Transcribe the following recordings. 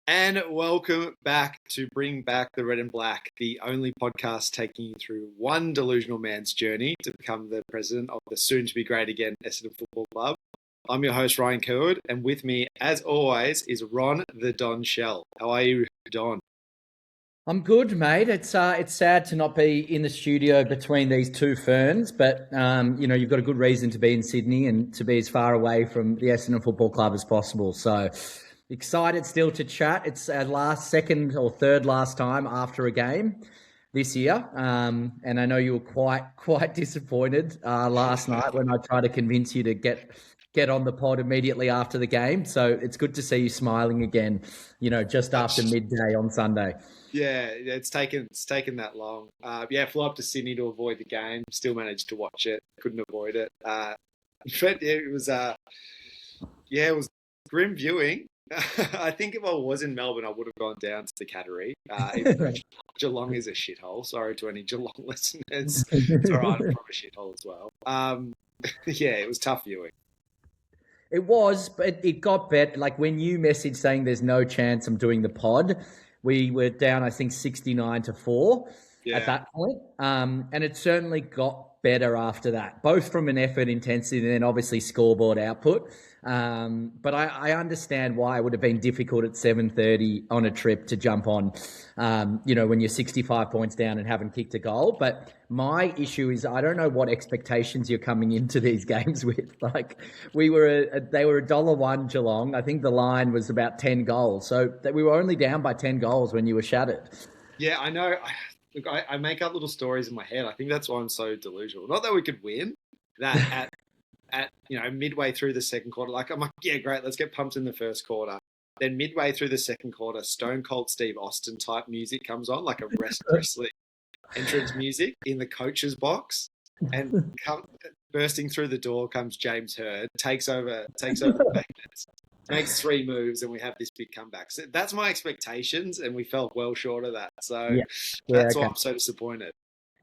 And welcome back to Bring Back the Red and Black, the only podcast taking you through one delusional man's journey to become the president of the soon-to-be great again Essendon Football Club. I'm your host, Ryan Kerwood, and with me, as always, is Ron the Don Shell. How are you, Don? I'm good, mate. It's sad to not be in the studio between these two ferns, but you've got a good reason to be in Sydney and to be as far away from the Essendon Football Club as possible. So excited still to chat. It's our second or third last time after a game this year, and I know you were quite disappointed last night when I tried to convince you to get on the pod immediately after the game. So it's good to see you smiling again, just after midday on Sunday. Yeah, it's taken that long. Flew up to Sydney to avoid the game. Still managed to watch it. Couldn't avoid it. But it was grim viewing. I think if I was in Melbourne, I would have gone down to the Cattery. Geelong is a shithole. Sorry to any Geelong listeners. It's all right, I'm from a shithole as well. It was tough viewing. It was, but it got better. Like when you messaged saying there's no chance I'm doing the pod, we were down, I think, 69-4 at that point. And it certainly got better after that, both from an effort intensity and then obviously scoreboard output. But I understand why it would have been difficult at 7:30 on a trip to jump on, when you're 65 points down and haven't kicked a goal. But my issue is I don't know what expectations you're coming into these games with. Like they were $1 Geelong. I think the line was about 10 goals. So we were only down by 10 goals when you were shattered. Yeah, I know. Look, I make up little stories in my head. I think that's why I'm so delusional. Not that we could win, that at midway through the second quarter, I'm like, yeah, great, let's get pumped in the first quarter. Then midway through the second quarter, Stone Cold Steve Austin type music comes on, like a wrestling entrance music in the coach's box, and bursting through the door comes James Hird, takes over the Magnets, makes 3 moves, and we have this big comeback. So that's my expectations, and we fell well short of that. So that's why I'm so disappointed.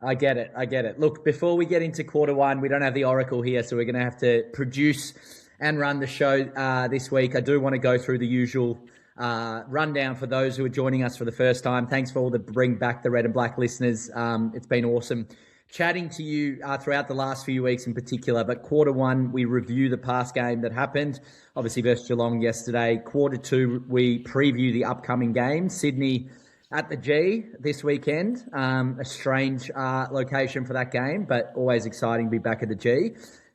I get it. Look, before we get into quarter one, we don't have the Oracle here, so we're going to have to produce and run the show this week. I do want to go through the usual rundown for those who are joining us for the first time. Thanks for all the Bring Back the Red and Black listeners. It's been awesome chatting to you throughout the last few weeks in particular. But quarter one, we review the past game that happened, obviously versus Geelong yesterday. Quarter two, we preview the upcoming game, Sydney at the G this weekend. A strange location for that game, but always exciting to be back at the G.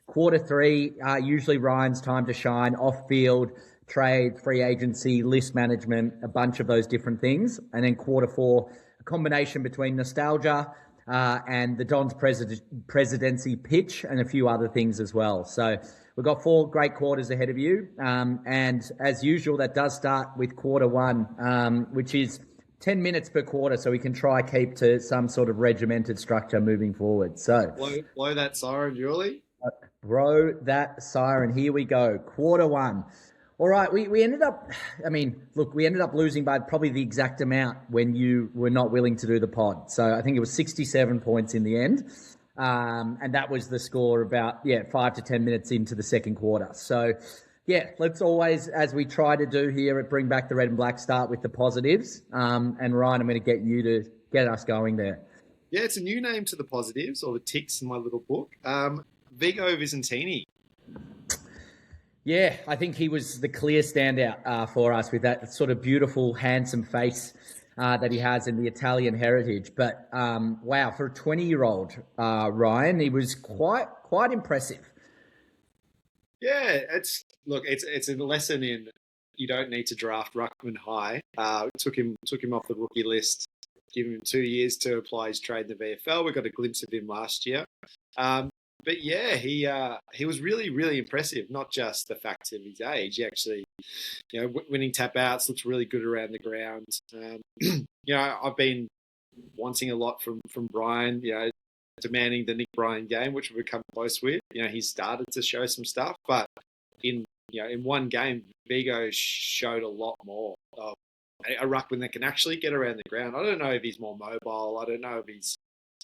Quarter three, usually Ryan's time to shine, off-field, trade, free agency, list management, a bunch of those different things. And then quarter four, a combination between nostalgia and the Don's presidency pitch and a few other things as well. So we've got 4 great quarters ahead of you. And as usual, that does start with quarter one, which is 10 minutes per quarter, so we can try keep to some sort of regimented structure moving forward. So blow that siren, Julie. Blow that siren. Here we go. Quarter one. All right, we ended up, we ended up losing by probably the exact amount when you were not willing to do the pod. So I think it was 67 points in the end. And that was the score about, 5 to 10 minutes into the second quarter. So let's always, as we try to do here at Bring Back the Red and Black, start with the positives. And Ryan, I'm going to get you to get us going there. Yeah, it's a new name to the positives, or the ticks in my little book. Vigo Vicentini. Yeah, I think he was the clear standout for us with that sort of beautiful, handsome face that he has in the Italian heritage. But wow, for a 20-year-old, Ryan, he was quite impressive. Yeah, it's a lesson in you don't need to draft ruckman high. Took him off the rookie list, giving him 2 years to apply his trade in the VFL. We got a glimpse of him last year. But yeah, he was really, really impressive. Not just the fact of his age. He actually, winning tap outs, looks really good around the ground. I've been wanting a lot from Brian. Demanding the Nick Bryan game, which we've come close with. He started to show some stuff, but in one game, Vigo showed a lot more of a ruckman that can actually get around the ground. I don't know if he's more mobile. I don't know if he's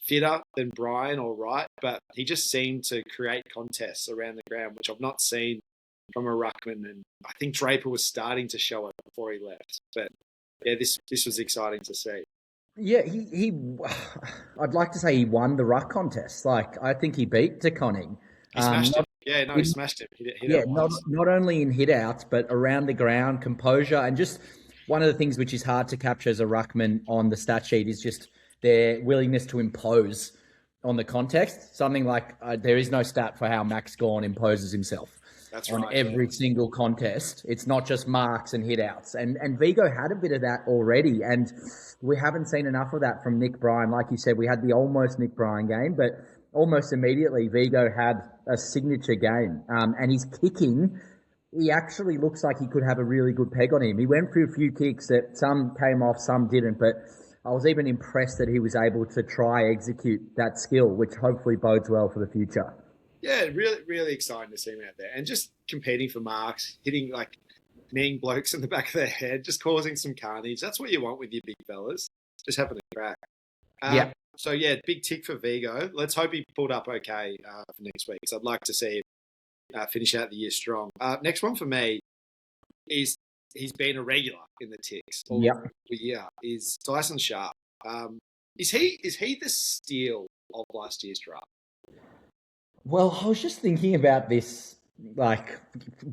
fitter than Brian or Wright, but he just seemed to create contests around the ground, which I've not seen from a ruckman. And I think Draper was starting to show it before he left. But yeah, this was exciting to see. Yeah, he I'd like to say he won the ruck contest. Like, I think he beat De Koning. He smashed Not him. Yeah, no, he smashed him. Hit Yeah, it once. not only in hit outs, but around the ground, composure, and just one of the things which is hard to capture as a ruckman on the stat sheet is just their willingness to impose on the context. Something like there is no stat for how Max Gawn imposes himself. That's on right, every single contest. It's not just marks and hit outs. And Vigo had a bit of that already. And we haven't seen enough of that from Nick Bryan. Like you said, we had the almost Nick Bryan game, but almost immediately Vigo had a signature game. And his kicking, he actually looks like he could have a really good peg on him. He went through a few kicks that some came off, some didn't, but I was even impressed that he was able to try execute that skill, which hopefully bodes well for the future. Yeah, really, really exciting to see him out there. And just competing for marks, hitting like kneeing blokes in the back of their head, just causing some carnage. That's what you want with your big fellas. Just having a crack. Yeah. So, yeah, big tick for Vigo. Let's hope he pulled up okay for next week. So I'd like to see him finish out the year strong. Next one for me is he's been a regular in the ticks all year, is Dyson Sharp. Is he the steal of last year's draft? Well, I was just thinking about this, like,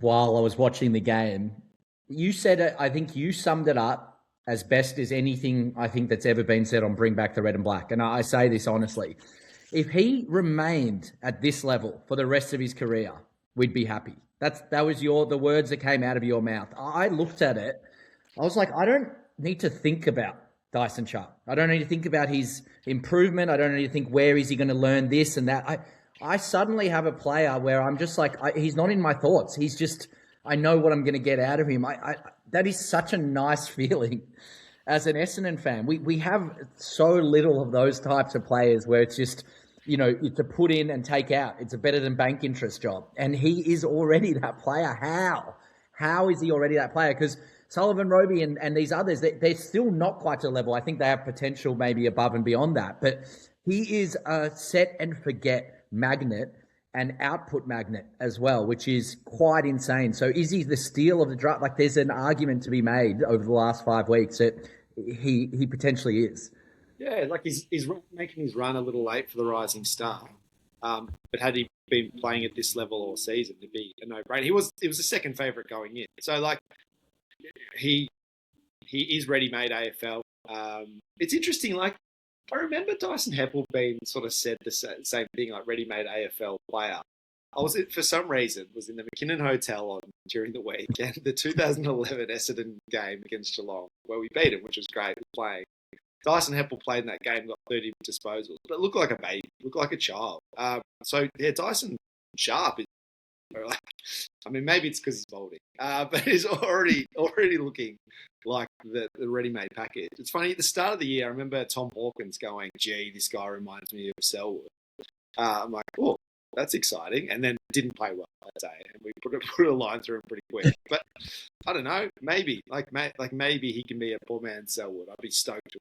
while I was watching the game. You said it, I think you summed it up as best as anything I think that's ever been said on Bring Back the Red and Black. And I say this honestly. If he remained at this level for the rest of his career, we'd be happy. That was the words that came out of your mouth. I looked at it. I was like, I don't need to think about Dyson Sharp. I don't need to think about his improvement. I don't need to think where is he going to learn this and that. I suddenly have a player where I'm just like, he's not in my thoughts. He's just, I know what I'm going to get out of him. That is such a nice feeling as an Essendon fan. We have so little of those types of players where it's just, it's a put in and take out. It's a better than bank interest job. And he is already that player. How is he already that player? Because Sullivan, Roby and these others, they're still not quite to the level. I think they have potential maybe above and beyond that. But he is a set and forget magnet and output magnet as well, which is quite insane. So is he the steal of the draft? Like, there's an argument to be made over the last 5 weeks that he potentially is. Yeah, like he's making his run a little late for the Rising Star. But had he been playing at this level all season, it'd be a no-brainer. He was the second favourite going in. So, like, he is ready-made AFL. It's interesting, like, I remember Dyson Heppel being sort of said the same thing, like ready-made AFL player. For some reason, was in the McKinnon Hotel during the week, and the 2011 Essendon game against Geelong, where we beat him, which was great playing. Dyson Heppel played in that game, got 30 disposals, but looked like a baby, looked like a child. So, yeah, Dyson Sharp is, like, I mean, maybe it's because he's balding, but he's already looking like the ready-made package. It's funny, at the start of the year, I remember Tom Hawkins going, gee, this guy reminds me of Selwood. I'm like, oh, that's exciting. And then didn't play well that day. And we put a line through him pretty quick. But I don't know, maybe. Maybe he can be a poor man Selwood. I'd be stoked.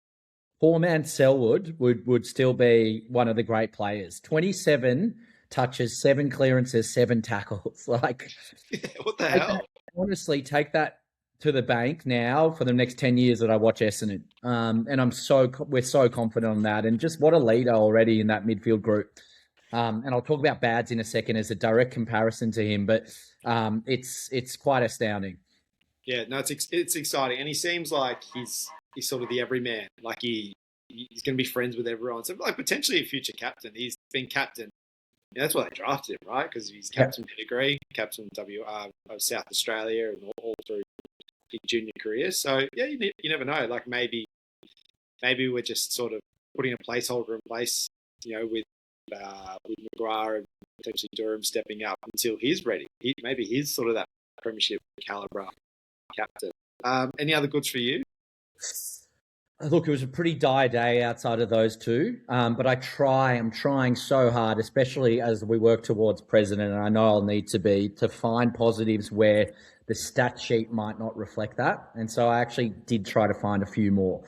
Poor man Selwood would still be one of the great players. 27 touches, 7 clearances, 7 tackles. Like, yeah, what the hell? Honestly, take that to the bank now for the next 10 years that I watch Essendon. And we're so confident on that. And just what a leader already in that midfield group. And I'll talk about Bads in a second as a direct comparison to him, but it's quite astounding. Yeah, no, it's exciting. And he seems like he's sort of the everyman. Like he's going to be friends with everyone. So, like, potentially a future captain. He's been captain. Yeah, that's why they drafted him, right? Because he's captain pedigree, captain of South Australia, and all through his junior career. So, yeah, you never know. Like, maybe we're just sort of putting a placeholder in place, with McGrath and potentially Durham stepping up until he's ready. Maybe he's sort of that premiership calibre captain. Any other goods for you? Look, it was a pretty dire day outside of those two, but I'm trying so hard, especially as we work towards president, and I know I'll need to find positives where the stat sheet might not reflect that. And so I actually did try to find a few more.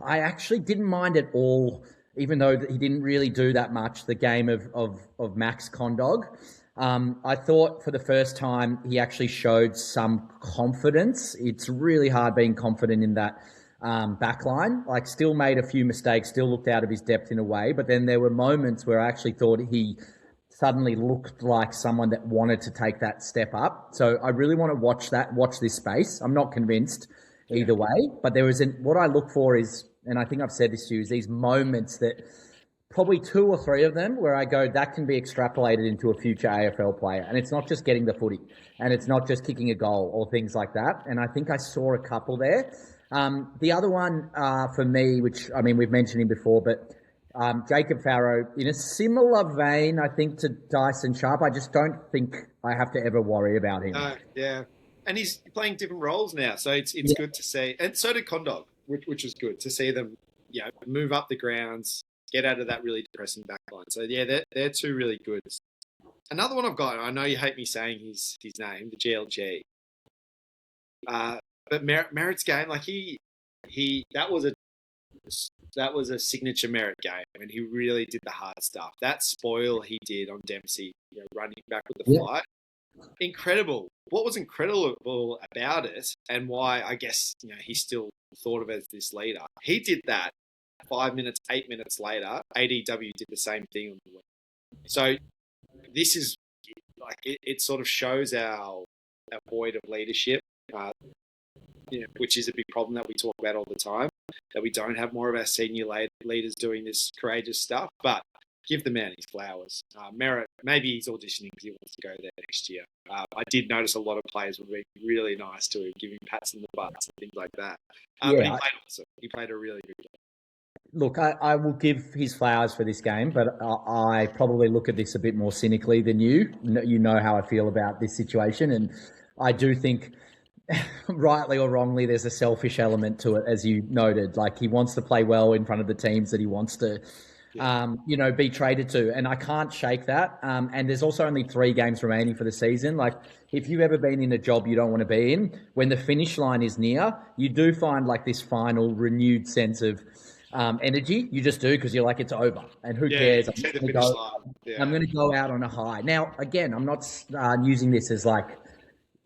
I actually didn't mind at all, even though he didn't really do that much, the game of Max Condog. I thought for the first time he actually showed some confidence. It's really hard being confident in that backline. Like, still made a few mistakes, still looked out of his depth in a way. But then there were moments where I actually thought he suddenly looked like someone that wanted to take that step up. So I really want to watch this space. I'm not convinced either way, but what I look for is, and I think I've said this to you, is these moments that probably 2 or 3 of them where I go, that can be extrapolated into a future AFL player. And it's not just getting the footy, and it's not just kicking a goal or things like that. And I think I saw a couple there. The other one for me, which, I mean, we've mentioned him before, but Jacob Farrow, in a similar vein, I think, to Dyson Sharp. I just don't think I have to ever worry about him. Yeah. And he's playing different roles now. So it's good to see. And so did Condog, which was good to see them, move up the grounds, get out of that really depressing backline. So, yeah, they're 2 really good. Another one I've got, I know you hate me saying his name, the GLG. But Merritt's game, like that was a signature Merritt game, and he really did the hard stuff. That spoil he did on Dempsey, running back with the flight, incredible. What was incredible about it, and why I guess he's still thought of as this leader, he did that 5 minutes, 8 minutes later. ADW did the same thing on the wing. So this is like it sort of shows our void of leadership, which is a big problem that we talk about all the time, that we don't have more of our senior leaders doing this courageous stuff. But give the man his flowers. Merritt, maybe he's auditioning because he wants to go there next year. I did notice a lot of players were being really nice to him, giving pats on the butts and things like that. But he played awesome. He played a really good game. Look, I will give his flowers for this game, but I probably look at this a bit more cynically than you. You know how I feel about this situation, and I do think, rightly or wrongly, there's a selfish element to it, as you noted. Like, he wants to play well in front of the teams that he wants to, be traded to, and I can't shake that. And there's also only 3 games remaining for the season. Like, if you've ever been in a job you don't want to be in, when the finish line is near, you do find like this final renewed sense of energy. You just do, because you're like, it's over, and who cares? I'm going to go out on a high. Now, again, I'm not using this as like,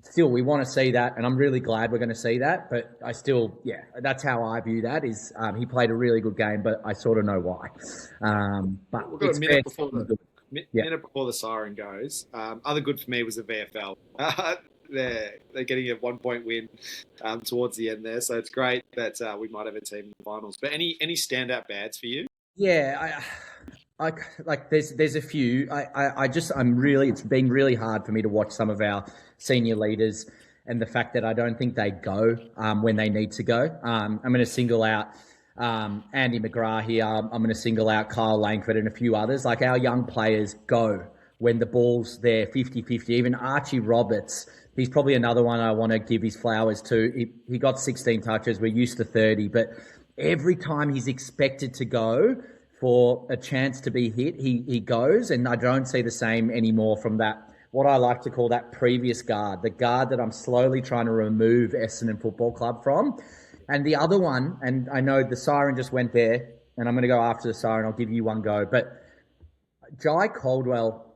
still, we want to see that, and I'm really glad we're going to see that. But I still, that's how I view that. Is he played a really good game, but I sort of know why. But we've got a minute before the siren goes. Other good for me was the VFL. They're getting a 1-point win towards the end there, so it's great that we might have a team in the finals. But any standout bads for you? Yeah, I like there's a few. It's been really hard for me to watch some of our senior leaders, and the fact that I don't think they go when they need to go. I'm going to single out Andy McGrath here. I'm going to single out Kyle Langford and a few others. Like, our young players go when the ball's there, 50-50. Even Archie Roberts, he's probably another one I want to give his flowers to. He got 16 touches. We're used to 30, but every time he's expected to go for a chance to be hit, he goes, and I don't see the same anymore from that, what I like to call that previous guard, the guard that I'm slowly trying to remove Essendon Football Club from. And the other one, and I know the siren just went there, and I'm going to go after the siren. I'll give you one go. But Jai Caldwell,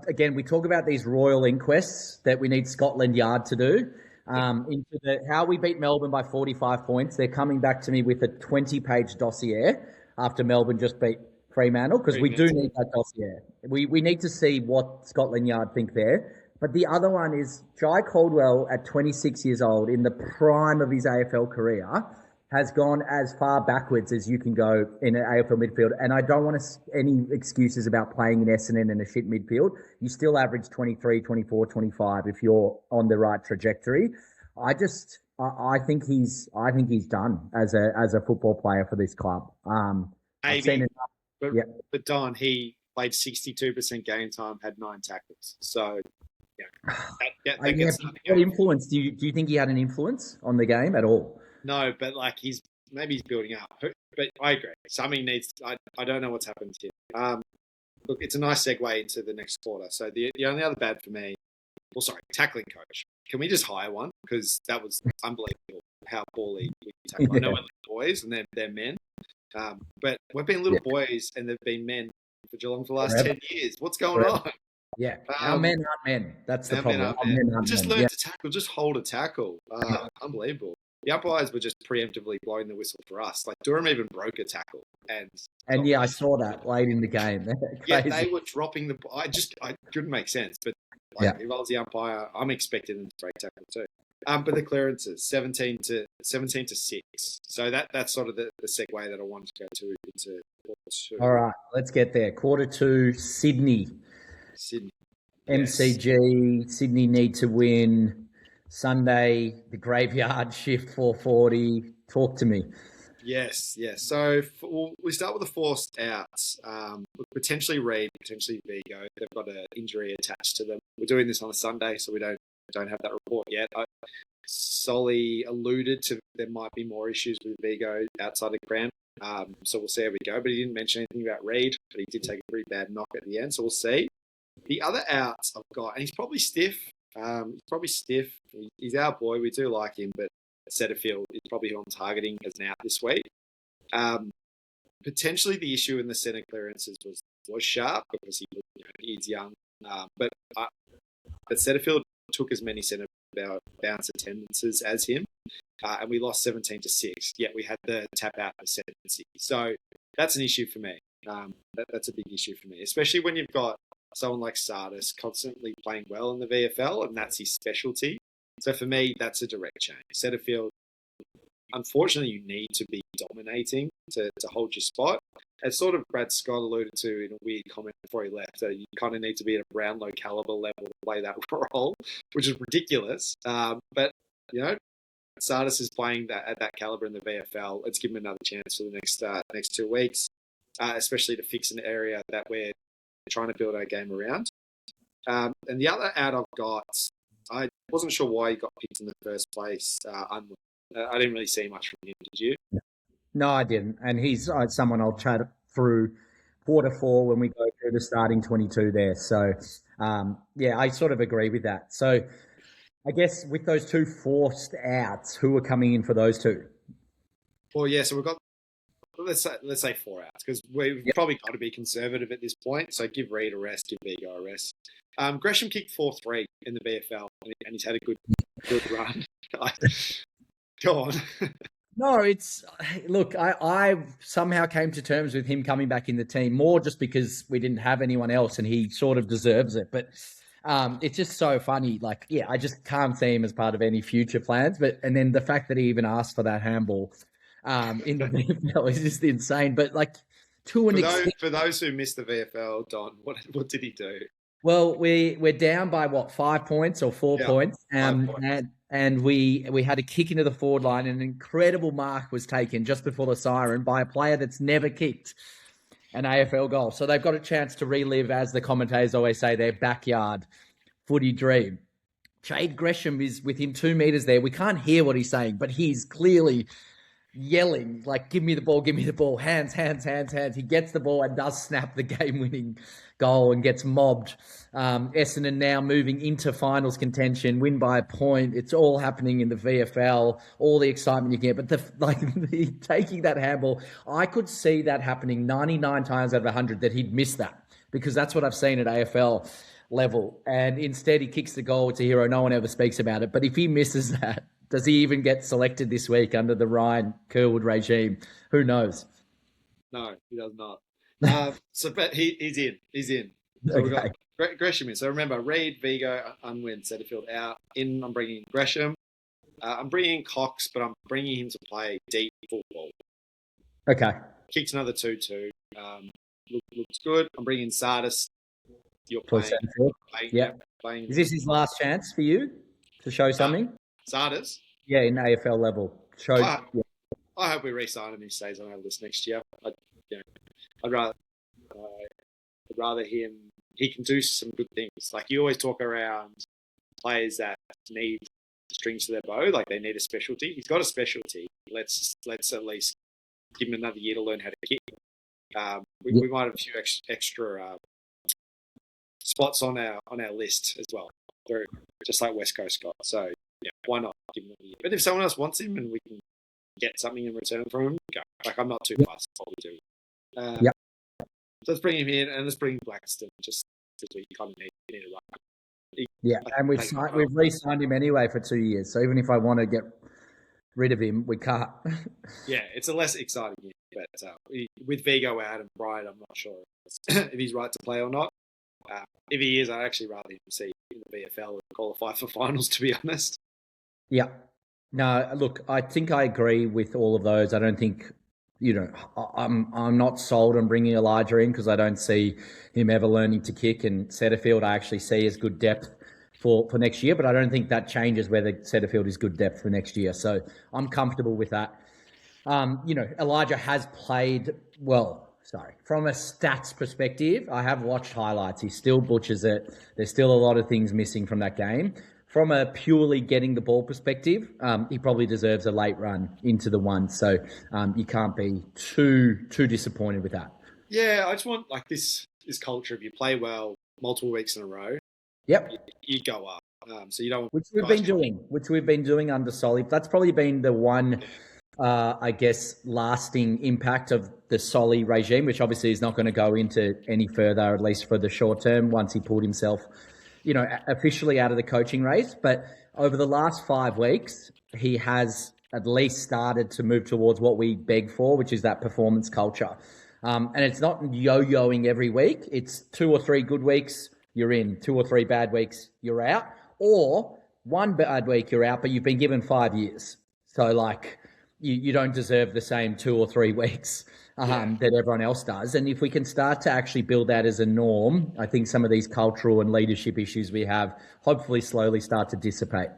again, we talk about these royal inquests that we need Scotland Yard to do into how we beat Melbourne by 45 points. They're coming back to me with a 20-page dossier after Melbourne just beat Fremantle, because we do need that dossier. We need to see what Scotland Yard think there. But the other one is Jai Caldwell, at 26 years old, in the prime of his AFL career, has gone as far backwards as you can go in an AFL midfield. And I don't want any excuses about playing in Essendon in a shit midfield. You still average 23, 24, 25 if you're on the right trajectory. I think he's done as a football player for this club. I've seen it. But Don, he played 62% game time, had 9 tackles. So, what influence do you think he had an influence on the game at all? No, but like he's building up. But I agree. Something needs. I don't know what's happened here. Look, it's a nice segue into the next quarter. So the only other bad for me, tackling coach. Can we just hire one? Because that was unbelievable how poorly we tackle. I know we're boys and they're men, but we've been little boys and they've been men for Geelong for the last 10 years. What's going on? Yeah, our men aren't men. That's the problem. Just learn to tackle. Just hold a tackle. Unbelievable. the umpires were just preemptively blowing the whistle for us. Like Durham even broke a tackle, and yeah, I saw that late in the game. yeah, they were dropping the. I couldn't make sense. But like, if I was the umpire, I'm expecting them to break tackle too. But the clearances 17 to 6. So that's sort of the segue that I wanted to go to into quarter two. All right, let's get there. Quarter two, Sydney. MCG, Sydney need to win. Sunday, the graveyard shift 4:40. Talk to me. Yes. So we start with the forced outs. Potentially Reid, potentially Vigo. They've got an injury attached to them. We're doing this on a Sunday, so we don't have that report yet. Solly alluded to there might be more issues with Vigo outside of cramp. So we'll see how we go. But he didn't mention anything about Reid, but he did take a pretty bad knock at the end. So we'll see. The other outs I've got, and he's probably stiff. He's our boy. We do like him, but Setterfield is probably who I'm targeting as an out this week. Potentially the issue in the centre clearances was Sharp because he's young. But Setterfield took as many centre bounce attendances as him, and we lost 17 to 6. Yet we had the tap out ascendancy. So that's an issue for me. That's a big issue for me, especially when you've got someone like Sardis constantly playing well in the VFL, and that's his specialty. So for me, that's a direct change. Setterfield, unfortunately, you need to be dominating to hold your spot. As sort of Brad Scott alluded to in a weird comment before he left, you kind of need to be at a Brownlow caliber level to play that role, which is ridiculous. But, Sardis is playing at that caliber in the VFL. Let's give him another chance for the next 2 weeks, especially to fix an area that we're trying to build our game around. And the other out I've got, I wasn't sure why he got picked in the first place. I didn't really see much from him. Did you? No, I didn't. And he's someone I'll chat through quarter four when we go through the starting 22 there. So, I sort of agree with that. So, I guess with those two forced outs, who are coming in for those two? Well, yeah, so we've got, let's say 4 outs because we've probably got to be conservative at this point. So give Reid a rest, give Vigo a rest. Gresham kicked 4-3 in the VFL, and he's had a good run. Go on. No, I somehow came to terms with him coming back in the team more just because we didn't have anyone else, and he sort of deserves it. But it's just so funny. I just can't see him as part of any future plans. And then the fact that he even asked for that handball in the VFL is just insane. But for those who missed the VFL, Don, what did he do? Well, we're down by 5 points or 4 points, 5 points. And we had a kick into the forward line, and an incredible mark was taken just before the siren by a player that's never kicked an AFL goal. So they've got a chance to relive, as the commentators always say, their backyard footy dream. Jade Gresham is within 2 meters there. We can't hear what he's saying, but he's clearly yelling, give me the ball, hands. He gets the ball and does snap the game-winning goal and gets mobbed. Essendon now moving into finals contention, win by a point. It's all happening in the VFL, all the excitement you get. But the taking that handball, I could see that happening 99 times out of 100 that he'd miss that, because that's what I've seen at AFL level. And instead he kicks the goal. It's a hero. No one ever speaks about it. But if he misses that, does he even get selected this week under the Ryan Kerwood regime? Who knows? No, he does not. But he's in. He's in. So we've got Gresham in. So remember, Reid, Vigo, Unwin, Setterfield out. In, I'm bringing Gresham. I'm bringing Cox, but I'm bringing him to play deep football. Okay. Kicked another 2-2. Looks good. I'm bringing Sardis. You're playing. Playing. Is this his last chance for you to show something? Sardis? Yeah, in AFL level. I hope we re-sign him and he stays on over this next year. I'd rather him. He can do some good things. You always talk around players that need strings to their bow, they need a specialty. He's got a specialty. Let's at least give him another year to learn how to kick. We might have a few extra spots on our list as well. Just like West Coast got. So why not give him a year? But if someone else wants him and we can get something in return from him, go. I'm not too fussed. What we do. So let's bring him in and let's bring Blackstone just because we kind of need a run. And we've re-signed him anyway for 2 years. So even if I want to get rid of him, we can't. Yeah, it's a less exciting year. But with Vigo out and Brian, I'm not sure if he's right to play or not. If he is, I'd actually rather him see in the VFL and qualify for finals, to be honest. Yeah. No, look, I think I agree with all of those. I don't think, I'm not sold on bringing Elijah in because I don't see him ever learning to kick, and Setterfield I actually see as good depth for next year, but I don't think that changes whether Setterfield is good depth for next year. So I'm comfortable with that. Elijah has played well. Sorry. From a stats perspective, I have watched highlights. He still butchers it. There's still a lot of things missing from that game. From a purely getting the ball perspective, he probably deserves a late run into the one. So you can't be too disappointed with that. Yeah, I just want this culture. If you play well multiple weeks in a row, yep, you go up. So you don't. Which we've been doing under Solly. That's probably been the one. Lasting impact of the Solly regime, which obviously is not going to go into any further, at least for the short term, once he pulled himself, officially out of the coaching race. But over the last 5 weeks, he has at least started to move towards what we beg for, which is that performance culture. And it's not yo-yoing every week. It's 2 or 3 good weeks, you're in. 2 or 3 bad weeks, you're out. Or 1 bad week, you're out, but you've been given 5 years. So, you don't deserve the same 2 or 3 weeks that everyone else does. And if we can start to actually build that as a norm, I think some of these cultural and leadership issues we have hopefully slowly start to dissipate.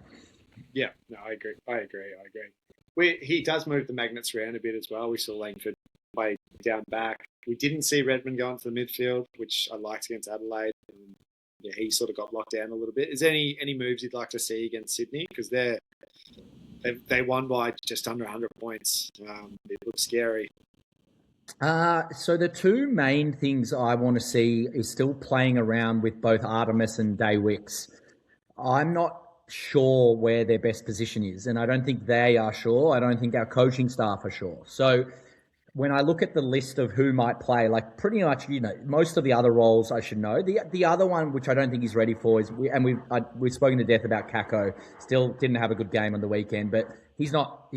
Yeah, no, I agree. He does move the magnets around a bit as well. We saw Langford play down back. We didn't see Redmond go into the midfield, which I liked against Adelaide. And he sort of got locked down a little bit. Is there any moves you'd like to see against Sydney? Because they won by just under 100 points. It looks scary. So the 2 main things I want to see is still playing around with both Artemis and Day Wicks. I'm not sure where their best position is, and I don't think they are sure. I don't think our coaching staff are sure. So when I look at the list of who might play, pretty much, most of the other roles I should know. The other one, which I don't think he's ready for, is we've spoken to death about Kako. Still didn't have a good game on the weekend, but he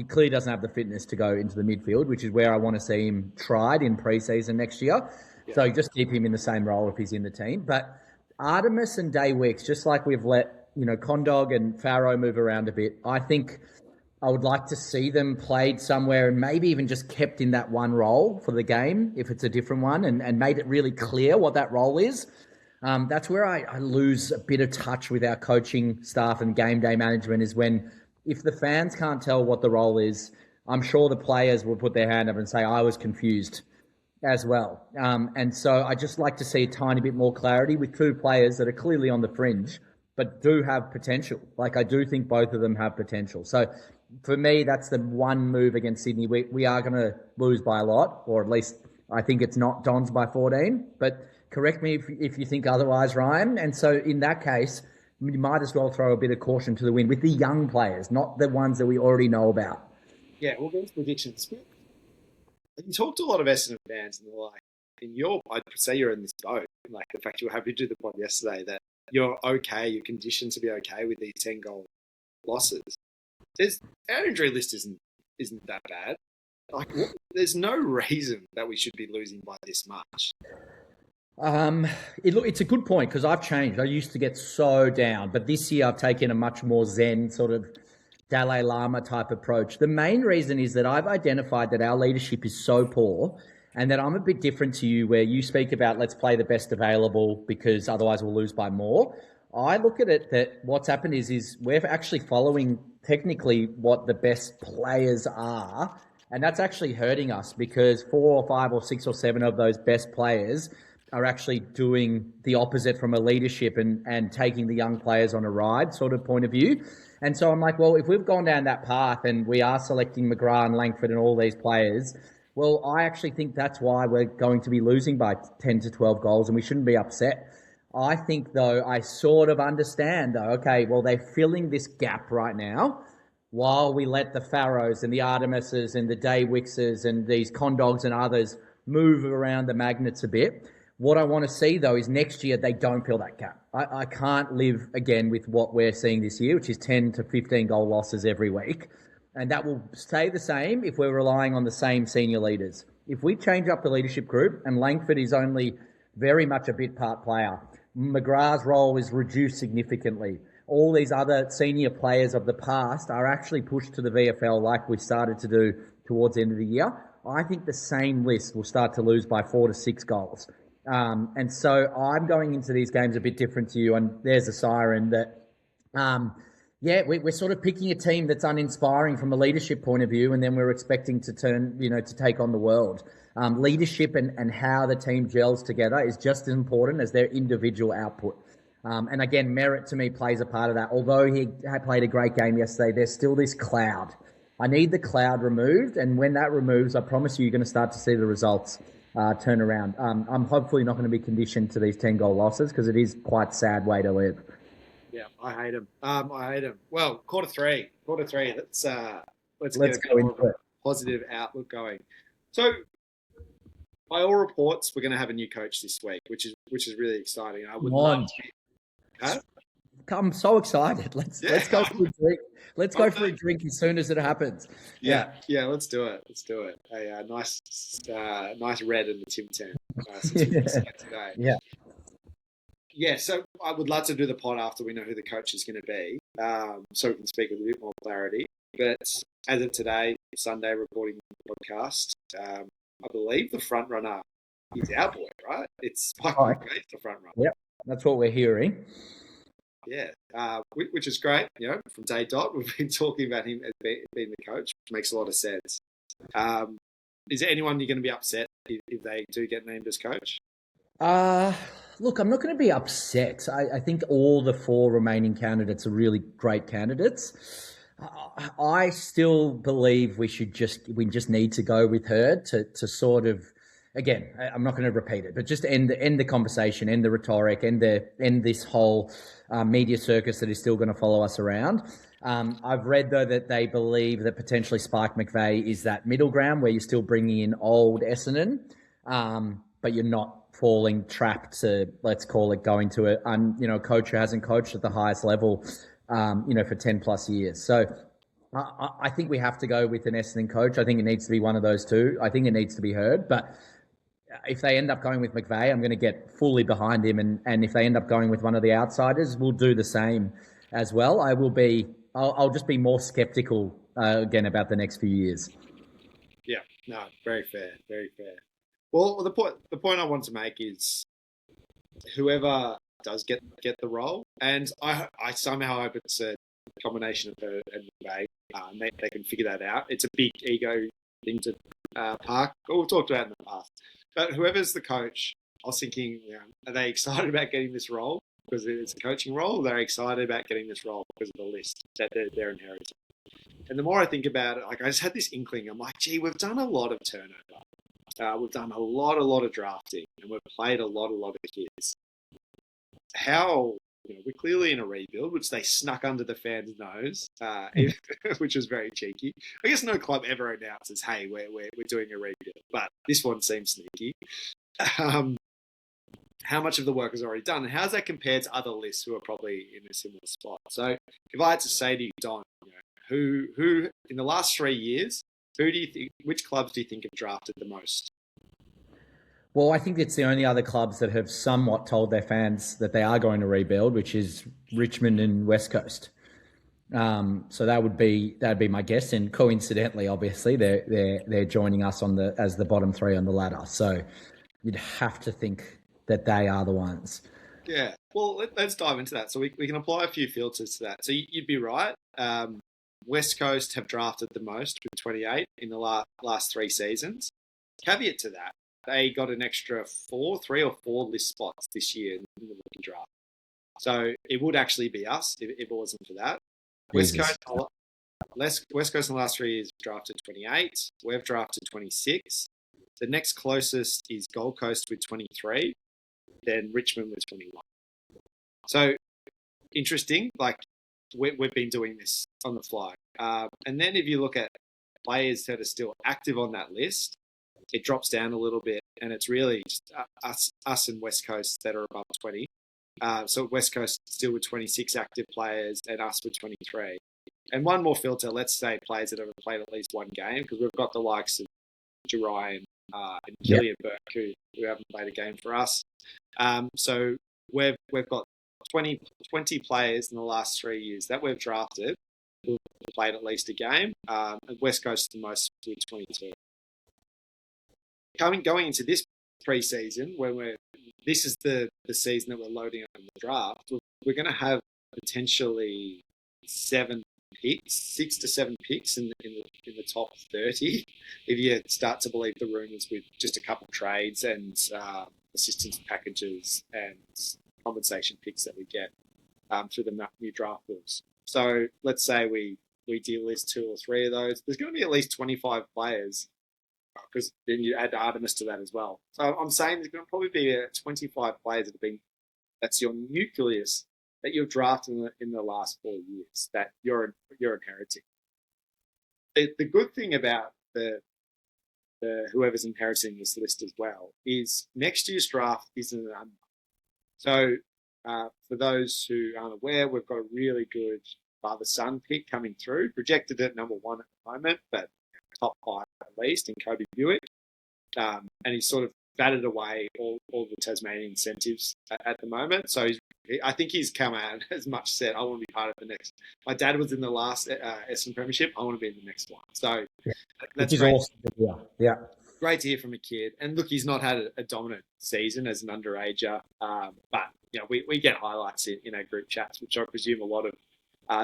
clearly doesn't have the fitness to go into the midfield, which is where I want to see him tried in pre-season next year. Yeah. So just keep him in the same role if he's in the team. But Artemis and Day Wicks, just like we've let Condog and Farrow move around a bit, I think I would like to see them played somewhere and maybe even just kept in that one role for the game, if it's a different one, and made it really clear what that role is. That's where I lose a bit of touch with our coaching staff and game day management, is when, if the fans can't tell what the role is, I'm sure the players will put their hand up and say, I was confused as well. And so I just like to see a tiny bit more clarity with 2 players that are clearly on the fringe, but do have potential. I do think both of them have potential. So for me, that's the one move against Sydney. We are going to lose by a lot, or at least I think it's not Dons by 14. But correct me if you think otherwise, Ryan. And so in that case, you might as well throw a bit of caution to the wind with the young players, not the ones that we already know about. Yeah, we'll go to predictions. You talked to a lot of Essendon fans, and I'd say you're in this boat. The fact you were happy to do the pod yesterday, that you're okay, you're conditioned to be okay with these 10-goal losses. Our injury list isn't that bad. There's no reason that we should be losing by this much. It's a good point, because I've changed. I used to get so down, but this year I've taken a much more Zen sort of Dalai Lama type approach. The main reason is that I've identified that our leadership is so poor, and that I'm a bit different to you, where you speak about let's play the best available because otherwise we'll lose by more. I look at it that what's happened is we're actually following technically what the best players are, and that's actually hurting us, because 4 or 5 or 6 or 7 of those best players are actually doing the opposite from a leadership and taking the young players on a ride sort of point of view. And so I'm like, well, if we've gone down that path and we are selecting McGrath and Langford and all these players, well, I actually think that's why we're going to be losing by 10 to 12 goals, and we shouldn't be upset. I think, though, I sort of understand, though, okay, well, they're filling this gap right now while we let the Farrows and the Artemises and the Day Wickses and these Condogs and others move around the magnets a bit. What I want to see, though, is next year they don't fill that gap. I can't live, again, with what we're seeing this year, which is 10 to 15 goal losses every week. And that will stay the same if we're relying on the same senior leaders. If we change up the leadership group, and Langford is only very much a bit part player, McGrath's role is reduced significantly. All these other senior players of the past are actually pushed to the VFL like we started to do towards the end of the year. I think the same list will start to lose by 4 to 6 goals. And so I'm going into these games a bit different to you. And there's a siren that, we're sort of picking a team that's uninspiring from a leadership point of view, and then we're expecting to to take on the world. Leadership and how the team gels together is just as important as their individual output. And again, Merritt to me plays a part of that. Although he played a great game yesterday, there's still this cloud. I need the cloud removed, and when that removes, I promise you're going to start to see the results turn around. I'm hopefully not going to be conditioned to these 10-goal losses because it is quite a sad way to live. Yeah, I hate him. Well, quarter three. Let's get go into it. Positive outlook going. So, by all reports, we're going to have a new coach this week, which is really exciting. I would love to. Huh? I'm so excited. Let's go for a drink. Let's go for a drink as soon as it happens. Yeah, let's do it. A nice red in the Tim Tam today. Yeah. Yeah, so I would love to do the pod after we know who the coach is going to be, so we can speak with a bit more clarity. But as of today, Sunday, recording the podcast, I believe the front runner is our boy, right? It's Mike McVeigh, the front runner. Yep, that's what we're hearing. Yeah, which is great. From day dot, we've been talking about him as being the coach, which makes a lot of sense. Is there anyone you're going to be upset if they do get named as coach? Look, I'm not going to be upset. I think all the 4 remaining candidates are really great candidates. I still believe we just need to go with her to sort of, again, I'm not going to repeat it, but just end the conversation, end the rhetoric, end this whole media circus that is still going to follow us around. I've read, though, that they believe that potentially Spike McVeigh is that middle ground where you're still bringing in old Essendon, but you're not falling trapped to, let's call it, going to a coach who hasn't coached at the highest level, for 10 plus years. So I think we have to go with an Essendon coach. I think it needs to be one of those two. I think it needs to be heard. But if they end up going with McVeigh, I'm going to get fully behind him. And if they end up going with one of the outsiders, we'll do the same as well. I'll just be more skeptical again about the next few years. Yeah, no, very fair, very fair. Well, the point I want to make is whoever does get the role, and I somehow hope it's a combination of her and McVeigh. They can figure that out. It's a big ego thing to park. We've talked about in the past. But whoever's the coach, I was thinking, are they excited about getting this role because it's a coaching role? Or they're excited about getting this role because of the list that they're inheriting. And the more I think about it, I just had this inkling. I'm like, gee, we've done a lot of turnover. We've done a lot of drafting, and we've played a lot of kids. How we're clearly in a rebuild, which they snuck under the fans' nose, which was very cheeky. I guess no club ever announces, "Hey, we're doing a rebuild," but this one seems sneaky. How much of the work is already done, and how does that compare to other lists who are probably in a similar spot? So, if I had to say to you, Don, who in the last 3 years, which clubs do you think have drafted the most? Well, I think it's the only other clubs that have somewhat told their fans that they are going to rebuild, which is Richmond and West Coast. So that'd be my guess, and coincidentally, obviously, they're joining us as the bottom 3 on the ladder. So you'd have to think that they are the ones. Yeah. Well, let's dive into that. So we can apply a few filters to that. So you'd be right. West Coast have drafted the most with 28 in the last 3 seasons. Caveat to that, they got an extra 3 or 4 list spots this year in the rookie draft. So it would actually be us if it wasn't for that. West Coast in the last 3 years drafted 28. We've drafted 26. The next closest is Gold Coast with 23. Then Richmond with 21. So interesting. We've been doing this on the fly. And then if you look at players that are still active on that list, it drops down a little bit, and it's really just us and West Coast that are above 20. So West Coast still with 26 active players and us with 23. And one more filter, let's say players that have played at least one game, because we've got the likes of Jerian and Killian Burke who haven't played a game for us. So we've got 20 players in the last 3 years that we've drafted who have played at least a game. And West Coast the most with 22. Going into this pre-season, when this is the season that we're loading up in the draft, we're going to have potentially 6 to 7 picks in the top 30, if you start to believe the rumours with just a couple of trades and assistance packages and compensation picks that we get through the new draft rules. So let's say we delist 2 or 3 of those. There's going to be at least 25 players, because then you add Artemis to that as well. So I'm saying there's going to probably be 25 players that's your nucleus that you've drafted in the last 4 years that you're inheriting. The good thing about the whoever's inheriting this list as well is next year's draft isn't an unknown. So for those who aren't aware, we've got a really good father-son pick coming through, projected at number 1 at the moment, but top 5 at least, in Kobe Buick. And he's sort of batted away all the Tasmanian incentives at the moment. So I think he's come out and as much said, I want to be part of the next. My dad was in the last Essendon Premiership. I want to be in the next one. So that's great. Awesome. Yeah. Great to hear from a kid. And look, he's not had a dominant season as an underager, but we get highlights in our group chats, which I presume a lot of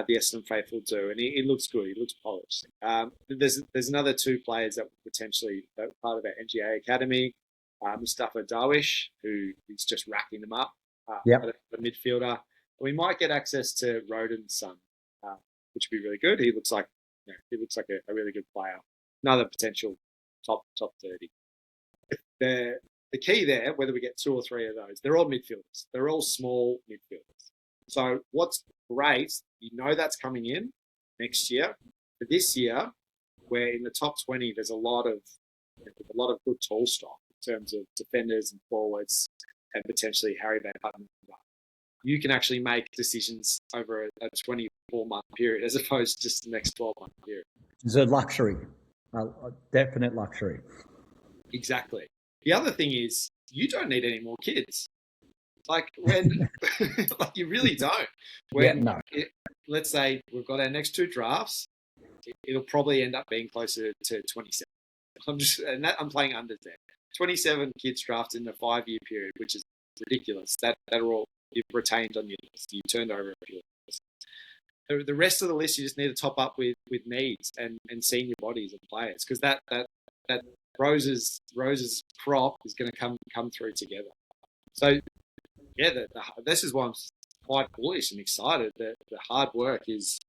the Essendon faithful do, and he looks good. He looks polished. There's another 2 players that were potentially part of our NGA Academy. Mustafa Darwish, who is just racking them up. The midfielder. We might get access to Roden's son, which would be really good. He looks like a really good player. Another potential top 30. The key there, whether we get 2 or 3 of those, they're all midfielders. They're all small midfielders. So what's great, that's coming in next year. For this year, where in the top 20, there's a lot of good tall stock in terms of defenders and forwards, and potentially Harry Van Putten. You can actually make decisions over a 24-month period as opposed to just the next 12-month period. It's a luxury, a definite luxury. Exactly. The other thing is you don't need any more kids. Like when, you really don't. Let's say we've got our next 2 drafts, it'll probably end up being closer to 27. I'm playing unders there. 27 kids drafted in a 5-year period, which is ridiculous. That are all you've retained on your list. You turned over a few list. The rest of the list you just need to top up with needs and senior bodies of players, because that Rose's crop is going to come through together. So this is why I'm quite bullish and excited that the hard work is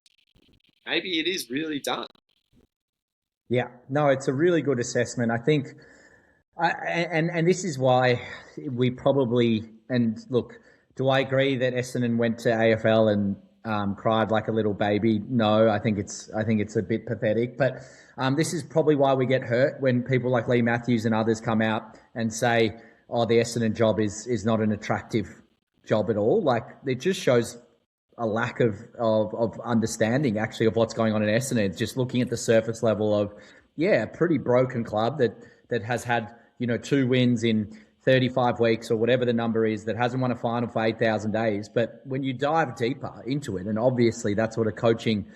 maybe it is really done. Yeah, no, it's a really good assessment. I think. And this is why we probably, and look, do I agree that Essendon went to AFL and cried like a little baby? No, I think it's a bit pathetic. But this is probably why we get hurt when people like Lee Matthews and others come out and say, "Oh, the Essendon job is not an attractive job at all." Like, it just shows a lack of understanding actually of what's going on in Essendon. Just looking at the surface level of a pretty broken club that has had 2 wins in 35 weeks or whatever the number is, that hasn't won a final for 8,000 days. But when you dive deeper into it, and obviously that's what a coaching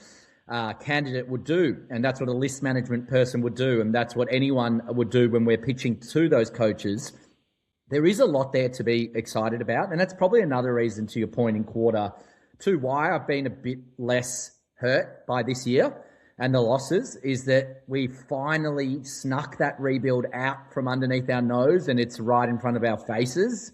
candidate would do, and that's what a list management person would do, and that's what anyone would do when we're pitching to those coaches, there is a lot there to be excited about. And that's probably another reason, to your point in quarter 2, why I've been a bit less hurt by this year and the losses, is that we finally snuck that rebuild out from underneath our nose, and it's right in front of our faces.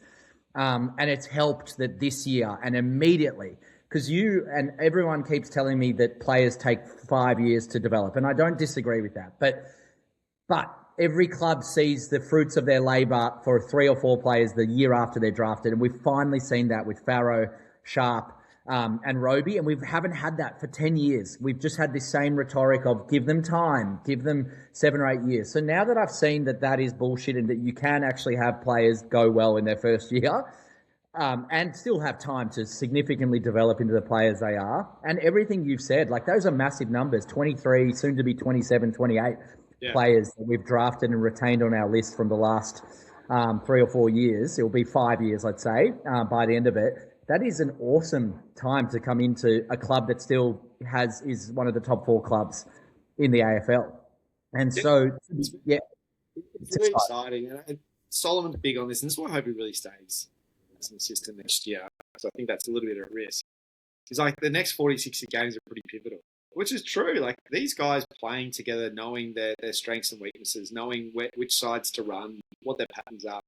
And it's helped that this year, and immediately, because you and everyone keeps telling me that players take 5 years to develop, and I don't disagree with that. But every club sees the fruits of their labour for 3 or 4 players the year after they're drafted, and we've finally seen that with Farrow, Sharp, and Roby, and we haven't had that for 10 years. We've just had this same rhetoric of give them time, give them 7 or 8 years. So now that I've seen that is bullshit and that you can actually have players go well in their first year, and still have time to significantly develop into the players they are. And everything you've said, like those are massive numbers, 23, soon to be 27, 28 players that we've drafted and retained on our list from the last 3 or 4 years. It'll be 5 years, let's say, by the end of it. That is an awesome time to come into a club that still is one of the top 4 clubs in the AFL. And so, it's really exciting. And Solomon's big on this, and this is why I hope he really stays as an assistant next year, because I think that's a little bit at risk. He's like, the next 40, 60 games are pretty pivotal, which is true. Like, these guys playing together, knowing their strengths and weaknesses, knowing which sides to run, what their patterns are,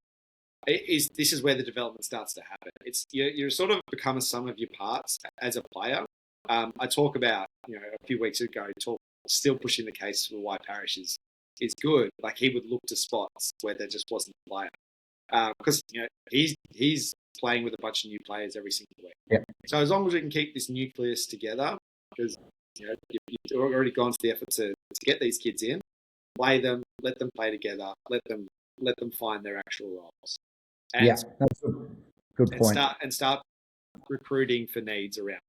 this is where the development starts to happen. It's you sort of become a sum of your parts as a player. I talk about, a few weeks ago, still pushing the case for why Parrish is good. Like, he would look to spots where there just wasn't a player. Because, he's playing with a bunch of new players every single week. Yep. So as long as we can keep this nucleus together, because, you've already gone to the effort to get these kids in, play them, let them play together, let them find their actual roles. And that's a good point. Start recruiting for needs around.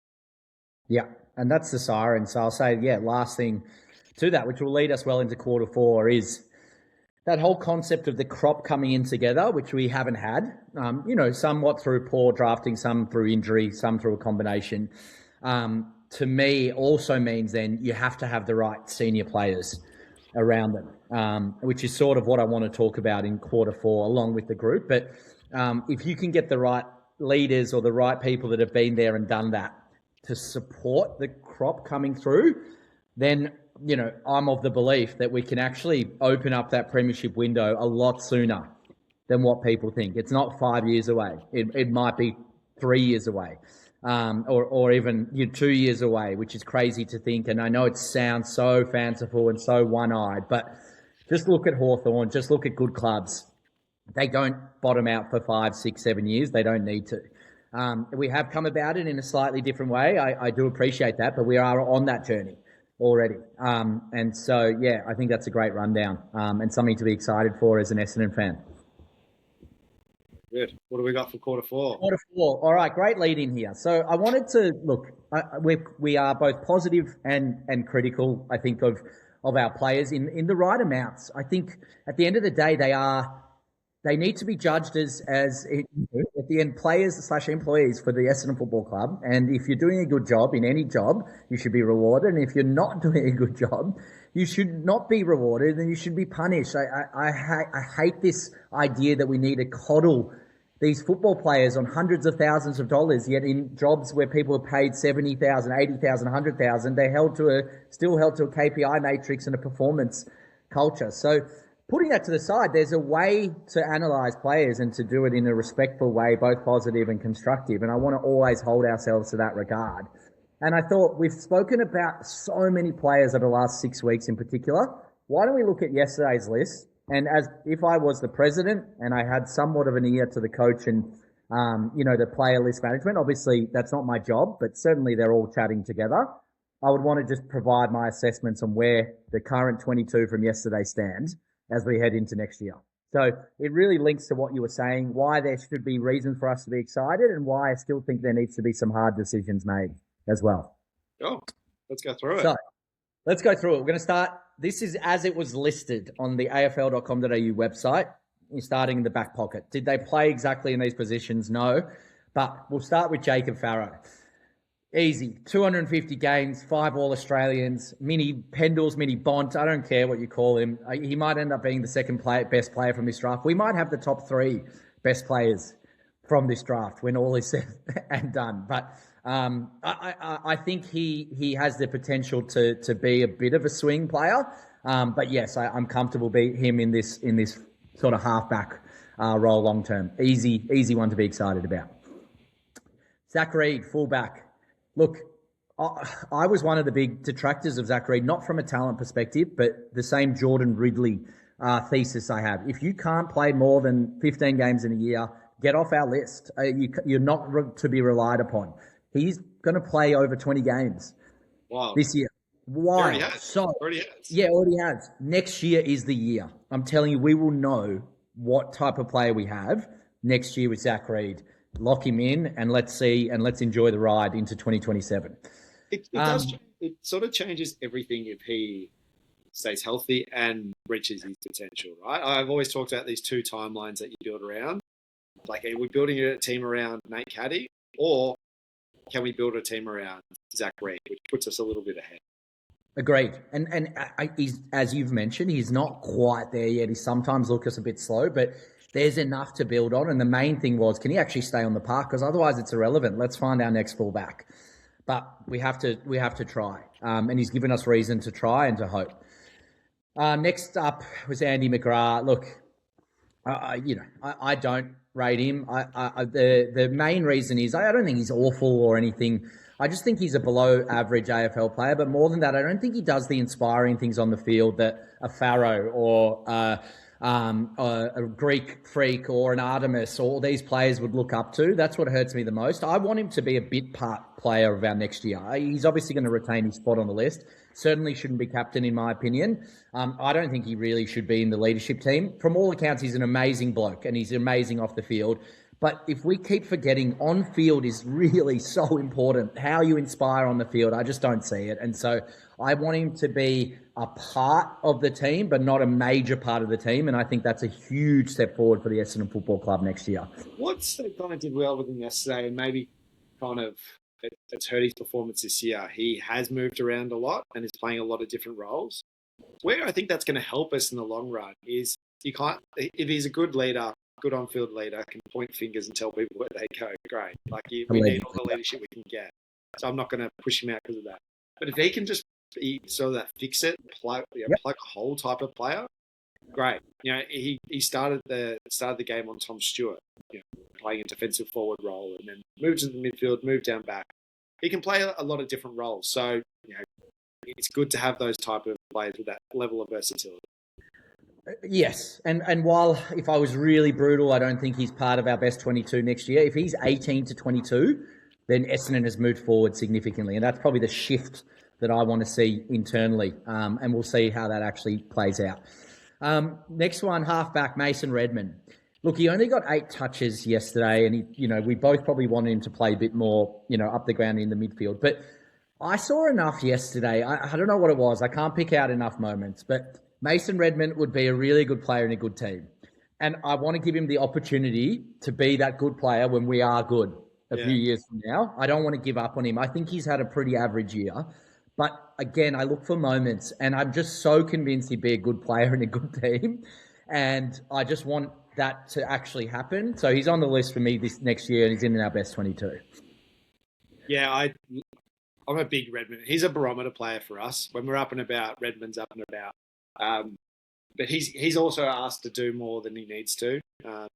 Yeah, and that's the siren. So I'll say, last thing to that, which will lead us well into quarter 4, is that whole concept of the crop coming in together, which we haven't had, somewhat through poor drafting, some through injury, some through a combination. To me, also means then you have to have the right senior players around them, which is sort of what I want to talk about in quarter 4 along with the group. But if you can get the right leaders or the right people that have been there and done that to support the crop coming through, then, I'm of the belief that we can actually open up that premiership window a lot sooner than what people think. It's not 5 years away. It might be 3 years away, or even 2 years away, which is crazy to think. And I know it sounds so fanciful and so one-eyed, but just look at Hawthorn, just look at good clubs. They don't bottom out for 5, 6, 7 years. They don't need to. We have come about it in a slightly different way. I do appreciate that, but we are on that journey already. And so, I think that's a great rundown and something to be excited for as an Essendon fan. Good. What do we got for quarter 4? Quarter 4. All right, great lead in here. So I wanted to look. We are both positive and critical, I think, of our players in the right amounts. I think at the end of the day, they need to be judged as at the end players/employees for the Essendon Football Club. And if you're doing a good job in any job, you should be rewarded. And if you're not doing a good job, you should not be rewarded and you should be punished. I hate this idea that we need to coddle these football players on hundreds of thousands of dollars, yet in jobs where people are paid 70,000, 80,000, 100,000, they're still held to a KPI matrix and a performance culture. So putting that to the side, there's a way to analyse players and to do it in a respectful way, both positive and constructive. And I want to always hold ourselves to that regard. And I thought we've spoken about so many players over the last 6 weeks in particular. Why don't we look at yesterday's list? And as if I was the president and I had somewhat of an ear to the coach and, the player list management, obviously that's not my job, but certainly they're all chatting together. I would want to just provide my assessments on where the current 22 from yesterday stands as we head into next year. So it really links to what you were saying, why there should be reasons for us to be excited and why I still think there needs to be some hard decisions made as well. Oh, let's go through it. So let's go through it. We're going to start. This is as it was listed on the afl.com.au website. You're starting in the back pocket. Did they play exactly in these positions? No. But we'll start with Jacob Farrow. Easy. 250 games, 5 All-Australians, mini Pendles, mini Bont. I don't care what you call him. He might end up being the second best player from this draft. We might have the top 3 best players from this draft when all is said and done. But I think he has the potential to be a bit of a swing player. But yes, I'm comfortable him in this sort of halfback role long term. Easy one to be excited about. Zach Reid, fullback. Look, I was one of the big detractors of Zach Reid, not from a talent perspective, but the same Jordan Ridley thesis I have. If you can't play more than 15 games in a year, get off our list. You're not to be relied upon. He's going to play over 20 games this year. Why? Already has. Yeah, already has. Next year is the year. I'm telling you, we will know what type of player we have next year with Zach Reid lock him in, and let's enjoy the ride into 2027. It does. It sort of changes everything if he stays healthy and reaches his potential, right? I've always talked about these two timelines that you build around. Like, are we building a team around Nate Caddy, or can we build a team around Zach Reed, which puts us a little bit ahead? Agreed. And he's, as you've mentioned, he's not quite there yet. He sometimes looks a bit slow, but there's enough to build on. And the main thing was, can he actually stay on the park? Because otherwise it's irrelevant. Let's find our next fullback. But we have to try. And he's given us reason to try and to hope. Next up was Andy McGrath. Look, I don't rate him. The main reason is I don't think he's awful or anything. I just think he's a below average AFL player. But more than that, I don't think he does the inspiring things on the field that a Farrow or a Greek Freak or an Artemis or all these players would look up to. That's what hurts me the most. I want him to be a bit part player of our next year. He's obviously going to retain his spot on the list. Certainly shouldn't be captain, in my opinion. I don't think he really should be in the leadership team. From all accounts, he's an amazing bloke and he's amazing off the field. But if we keep forgetting, on field is really so important. How you inspire on the field, I just don't see it. And so I want him to be a part of the team, but not a major part of the team. And I think that's a huge step forward for the Essendon Football Club next year. What's they kind of did well with him yesterday, and maybe kind of it's hurt his performance this year. He has moved around a lot and is playing a lot of different roles. Where I think that's going to help us in the long run is you can't, if he's a good leader, good on-field leader, can point fingers and tell people where they go, great. Like, we need all the leadership we can get. So I'm not going to push him out because of that. But if he can just be sort of that fix-it, plug a hole type of player, great. He started the game on Tom Stewart, playing a defensive forward role, and then moved to the midfield, moved down back. He can play a lot of different roles. So, it's good to have those type of players with that level of versatility. Yes, and while if I was really brutal, I don't think he's part of our best 22 next year. If he's 18 to 22, then Essendon has moved forward significantly, and that's probably the shift that I want to see internally, and we'll see how that actually plays out. Next one, halfback Mason Redman. Look, he only got 8 touches yesterday, and we both probably wanted him to play a bit more, up the ground in the midfield. But I saw enough yesterday. I don't know what it was. I can't pick out enough moments, but Mason Redman would be a really good player in a good team. And I want to give him the opportunity to be that good player when we are good a few years from now. I don't want to give up on him. I think he's had a pretty average year. But again, I look for moments, and I'm just so convinced he'd be a good player in a good team. And I just want that to actually happen. So he's on the list for me this next year, and he's in our best 22. Yeah, I'm a big Redman. He's a barometer player for us. When we're up and about, Redman's up and about. But he's also asked to do more than he needs to.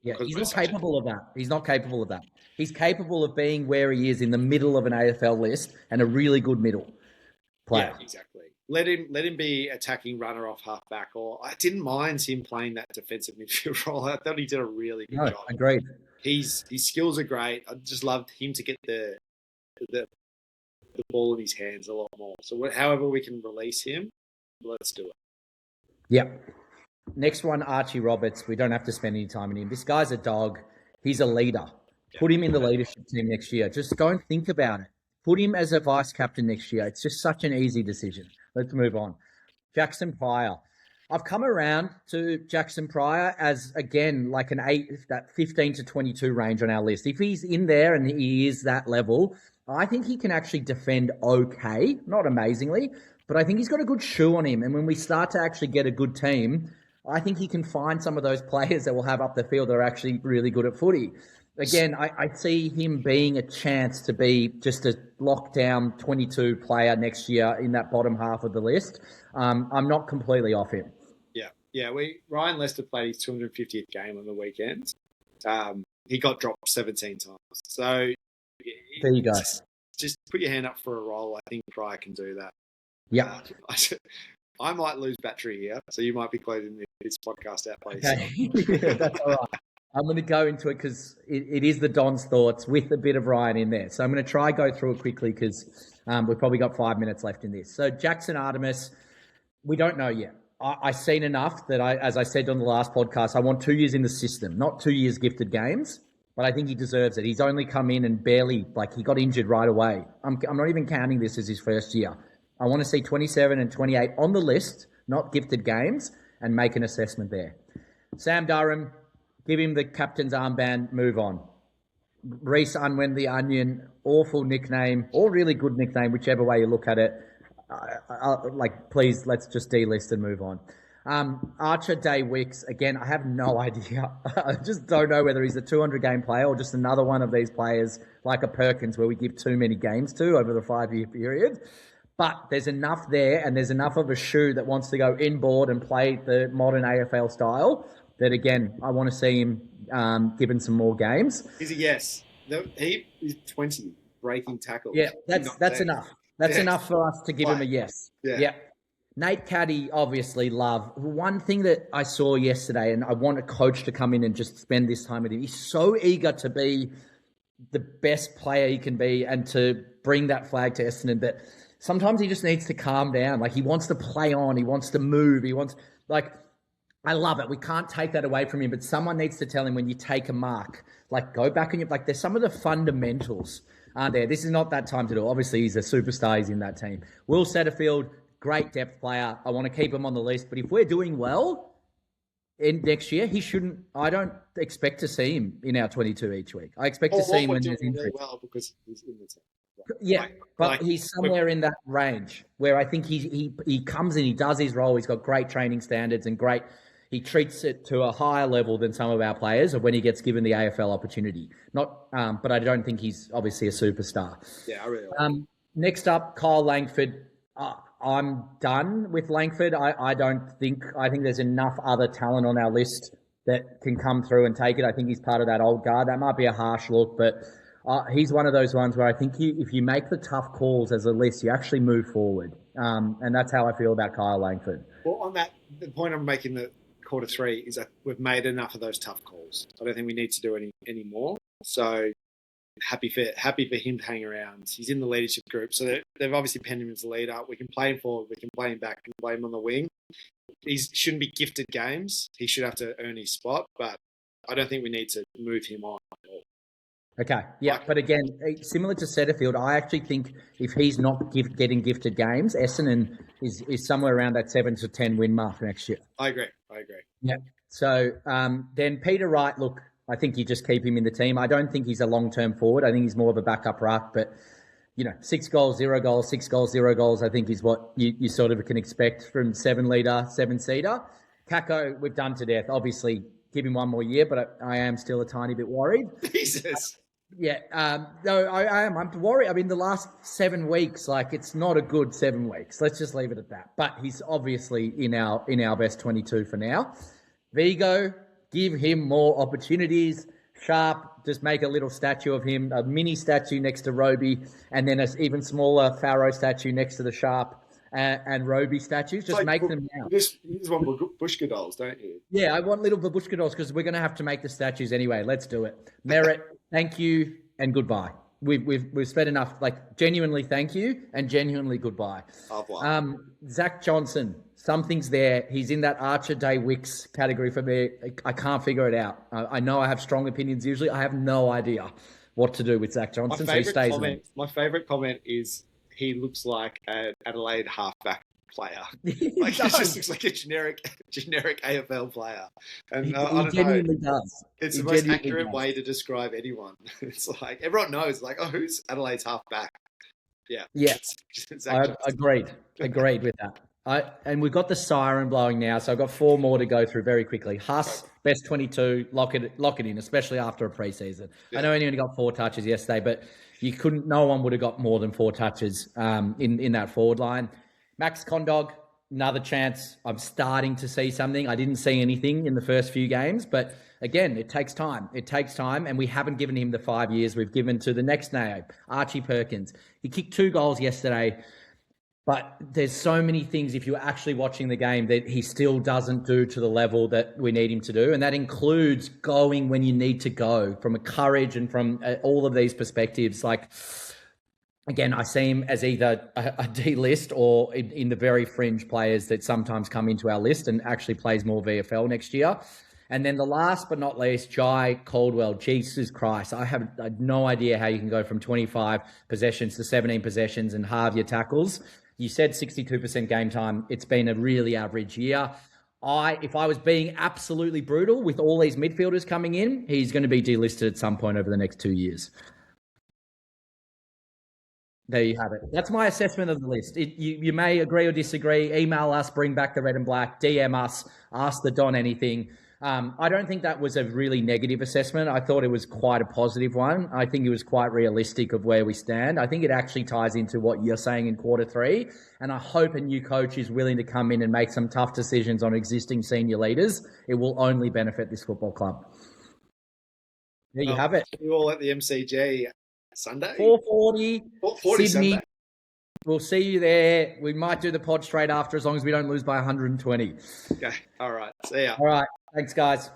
He's not capable of that. He's not capable of that. He's capable of being where he is in the middle of an AFL list and a really good middle player. Yeah, exactly. Let him be attacking runner off halfback, or I didn't mind him playing that defensive midfield role. I thought he did a really good job. Agreed. His skills are great. I just loved him to get the ball in his hands a lot more. So however we can release him, let's do it. Yep. Next one, Archie Roberts. We don't have to spend any time on him. This guy's a dog. He's a leader. Put him in the leadership team next year. Just go and think about it. Put him as a vice captain next year. It's just such an easy decision. Let's move on. Jackson Pryor. I've come around to Jackson Pryor as, again, like an 8, that 15 to 22 range on our list. If he's in there and he is that level, I think he can actually defend okay, not amazingly, but I think he's got a good shoe on him. And when we start to actually get a good team, I think he can find some of those players that we'll have up the field that are actually really good at footy. Again, I see him being a chance to be just a lockdown 22 player next year in that bottom half of the list. I'm not completely off him. Yeah. Ryan Lester played his 250th game on the weekend. He got dropped 17 times. So there you go. Just put your hand up for a role. I think Pryor can do that. Yeah. I might lose battery here, so you might be closing this podcast out, please. Okay. That's all right. I'm going to go into it because it is the Don's thoughts with a bit of Ryan in there. So I'm going to try go through it quickly because we've probably got 5 minutes left in this. So Jackson Artemis, we don't know yet. I've seen enough that as I said on the last podcast, I want 2 years in the system, not 2 years gifted games. but I think he deserves it. He's only come in and barely, like, he got injured right away. I'm not even counting this as his first year. I want to see 27 and 28 on the list, not gifted games, and make an assessment there. Sam Durham, give him the captain's armband, move on. Reese Unwin the Onion, awful nickname, or really good nickname, whichever way you look at it. Please, let's just delist and move on. Archer Day Wicks, again, I have no idea. I just don't know whether he's a 200-game player or just another one of these players like a Perkins where we give too many games to over the 5-year period. But there's enough there, and there's enough of a shoe that wants to go inboard and play the modern AFL style that, again, I want to see him given some more games. He's a yes. He is 20 breaking tackles. Yeah, that's enough. That's enough for us to give him a yes. Yeah. Nate Caddy, obviously, love. One thing that I saw yesterday, and I want a coach to come in and just spend this time with him, he's so eager to be the best player he can be and to bring that flag to Essendon, but sometimes he just needs to calm down. Like, he wants to play on. He wants to move. I love it. We can't take that away from him, but someone needs to tell him when you take a mark, like, go back and there's some of the fundamentals aren't there. This is not that time to do it. Obviously, he's a superstar. He's in that team. Will Setterfield, great depth player. I want to keep him on the list, but if we're doing well in next year, I don't expect to see him in our 22 each week. I expect to see him when there's injury. Well, because he's in the team. Yeah, but he's somewhere in that range where I think he comes in, he does his role. He's got great training standards and he treats it to a higher level than some of our players of when he gets given the AFL opportunity. But I don't think he's obviously a superstar. Yeah, I really like Next up, Kyle Langford. I'm done with Langford. I think there's enough other talent on our list that can come through and take it. I think he's part of that old guard. That might be a harsh look, but he's one of those ones where I think if you make the tough calls as a list, you actually move forward. And that's how I feel about Kyle Langford. Well, on that, the point I'm making the quarter 3 is that we've made enough of those tough calls. I don't think we need to do any more. So happy for him to hang around. He's in the leadership group, so they've obviously penned him as a leader. We can play him forward, we can play him back, we can play him on the wing. He shouldn't be gifted games. He should have to earn his spot, but I don't think we need to move him on at all. Okay, yeah, but again, similar to Setterfield, I actually think if he's not getting gifted games, Essendon is somewhere around that 7 to 10 win mark next year. I agree. Yeah. So then Peter Wright, look, I think you just keep him in the team. I don't think he's a long-term forward. I think he's more of a backup ruck, but 6 goals, 0 goals, 6 goals, 0 goals, I think is what you sort of can expect from 7-seater. Kako, we've done to death. Obviously, give him one more year, but I am still a tiny bit worried. Jesus. Yeah, no, I am. I'm worried. I mean, the last 7 weeks, it's not a good 7 weeks. Let's just leave it at that. But he's obviously in our best 22 for now. Vigo, give him more opportunities. Sharp, just make a little statue of him, a mini statue next to Roby, and then an even smaller Pharaoh statue next to the Sharp and Roby statues. Just make them now. You just want Babushka dolls, don't you? Yeah, I want little Babushka dolls because we're going to have to make the statues anyway. Let's do it. Merritt, thank you and goodbye. We've spent enough. Genuinely thank you and genuinely goodbye. Zach Johnson, something's there. He's in that Archer Day Wicks category for me. I can't figure it out. I know I have strong opinions usually. I have no idea what to do with Zach Johnson, so he stays in. My favourite comment is he looks like an Adelaide halfback player. He just looks like a generic AFL player. And he genuinely does. It's the most accurate way to describe anyone. It's like everyone knows, who's Adelaide's halfback? Yeah. Yeah. Agreed with that. And we've got the siren blowing now, so I've got 4 more to go through very quickly. Huss, best 22, lock it in, especially after a preseason. Yeah. I know he only got 4 touches yesterday, but no one would have got more than 4 touches in that forward line. Max Condog, another chance. I'm starting to see something. I didn't see anything in the first few games, but again, it takes time. And we haven't given him the 5 years we've given to the next name, Archie Perkins. He kicked 2 goals yesterday, but there's so many things, if you're actually watching the game, that he still doesn't do to the level that we need him to do. And that includes going when you need to go, from a courage and from all of these perspectives. Again, I see him as either a D list or in the very fringe players that sometimes come into our list and actually plays more VFL next year. And then the last but not least, Jai Caldwell. Jesus Christ. I have no idea how you can go from 25 possessions to 17 possessions and halve your tackles. You said 62% game time. It's been a really average year. If I was being absolutely brutal with all these midfielders coming in, he's going to be delisted at some point over the next 2 years. There you have it. That's my assessment of the list. You may agree or disagree. Email us, bring back the red and black, DM us, ask the Don anything. I don't think that was a really negative assessment. I thought it was quite a positive one. I think it was quite realistic of where we stand. I think it actually ties into what you're saying in quarter 3. And I hope a new coach is willing to come in and make some tough decisions on existing senior leaders. It will only benefit this football club. There you have it. We're all at the MCG Sunday. 4:40 Sydney. Sunday. We'll see you there. We might do the pod straight after as long as we don't lose by 120. Okay. All right. See ya. All right. Thanks, guys.